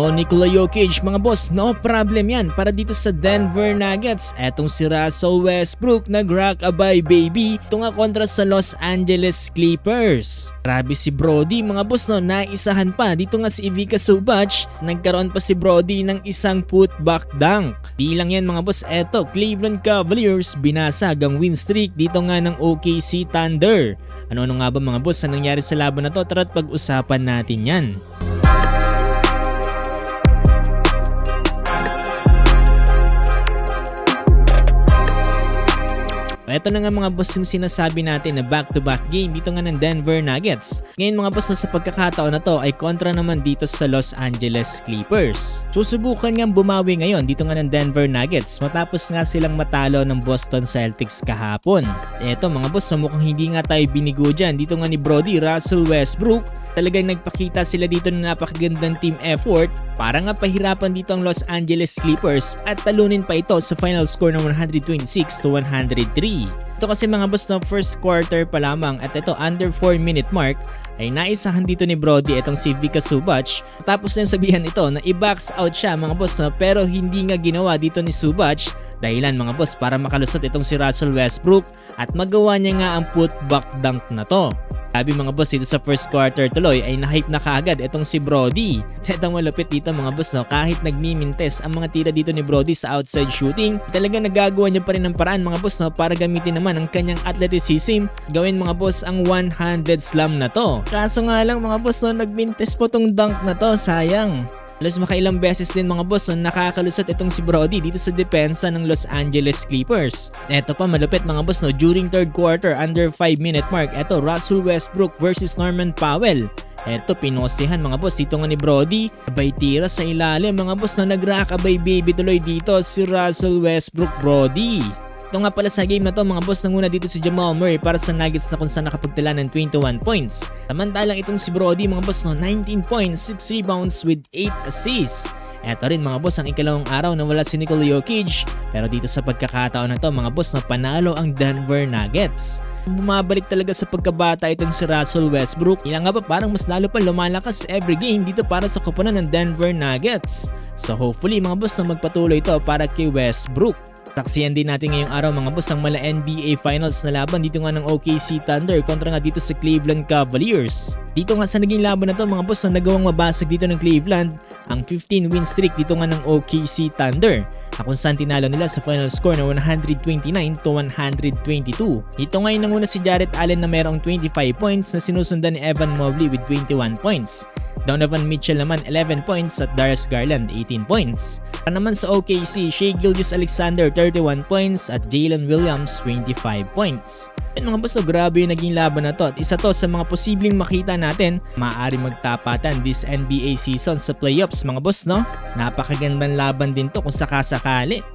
Eto Nikola Jokic mga boss, no problem yan para dito sa Denver Nuggets. Etong si Russell Westbrook nag-rock-a-bye baby. Ito nga kontra sa Los Angeles Clippers. Grabe si Brody mga boss, no, naisahan pa. Dito nga si Ivica Zubac, nagkaroon pa si Brody ng isang putback dunk. Di lang yan mga boss, eto Cleveland Cavaliers binasag ang win streak dito nga ng OKC Thunder. Ano nga ba mga boss ang nangyari sa laban na to? Tara't pag-usapan natin yan. Ito na nga mga boss yung sinasabi natin na back-to-back game dito nga ng Denver Nuggets. Ngayon mga boss, sa pagkakataon na to ay kontra naman dito sa Los Angeles Clippers. Susubukan nga bumawi ngayon dito nga ng Denver Nuggets matapos nga silang matalo ng Boston Celtics kahapon. Ito mga boss, mukhang hindi nga tayo binigo dyan. Dito nga ni Brody, Russell Westbrook, talagang nagpakita sila dito ng napakagandang team effort para nga pahirapan dito ang Los Angeles Clippers at talunin pa ito sa final score ng 126-103. Ito kasi mga boss no, first quarter pa lamang at ito under 4-minute mark ay naisahan dito ni Brody itong si Ivica Zubac. Tapos na sabihan ito na i-box out siya mga boss no, pero hindi nga ginawa dito ni Zubac. Dahilan mga boss para makalusot itong si Russell Westbrook at magawa niya nga ang putback dunk na to. Sabi mga boss dito sa first quarter tuloy ay na-hype na kaagad itong si Brody. Itong malupit dito mga boss no, kahit nagmimintes ang mga tira dito ni Brody sa outside shooting, talagang nagagawa niya pa rin ng paraan mga boss no, para gamitin naman ang kanyang athleticism, gawin mga boss ang one-handed slam na to. Kaso nga lang mga boss no, nagmintes po tong dunk na to, sayang. Alas makailang beses din mga boss no, nakakalusot itong si Brody dito sa depensa ng Los Angeles Clippers. Eto pa malupit mga boss no, during third quarter under 5-minute mark, eto Russell Westbrook versus Norman Powell. Eto pinosehan mga boss dito nga ni Brody, abay tira sa ilalim mga boss na nag-rock-a-bye baby tuloy dito si Russell Westbrook Brody. Ito nga pala sa game na to mga boss, nanguna dito si Jamal Murray para sa Nuggets na kung saan nakapagtala ng 21 points. Samantalang itong si Brody mga boss no, 19 points, 6 rebounds with 8 assists. Eto rin mga boss ang ikalawang araw na wala si Nikola Jokic, pero dito sa pagkakataon na to mga boss na panalo ang Denver Nuggets. Bumabalik talaga sa pagkabata itong si Russell Westbrook. Ilang nga ba parang mas lalo pa lumalakas every game dito para sa koponan ng Denver Nuggets. So hopefully mga boss na magpatuloy ito para kay Westbrook. Taksiyan din natin ngayong araw mga boss ang mala NBA Finals na laban dito nga ng OKC Thunder kontra nga dito sa Cleveland Cavaliers. Dito nga sa naging laban na to mga boss na nagawang mabasag dito ng Cleveland ang 15 win streak dito nga ng OKC Thunder. Kung saan tinalo nila sa final score na 129-122. Ito ngayon nanguna si Jarrett Allen na mayroong 25 points na sinusundan ni Evan Mobley with 21 points. Donovan Mitchell naman 11 points at Darius Garland 18 points. Para naman sa OKC, Shai Gilgeous-Alexander 31 points at Jalen Williams 25 points. Yan mga boss, grabe yung naging laban na to at isa to sa mga posibleng makita natin maaari magtapatan this NBA season sa playoffs mga boss no. Napakagandang laban din to kung sakasakali.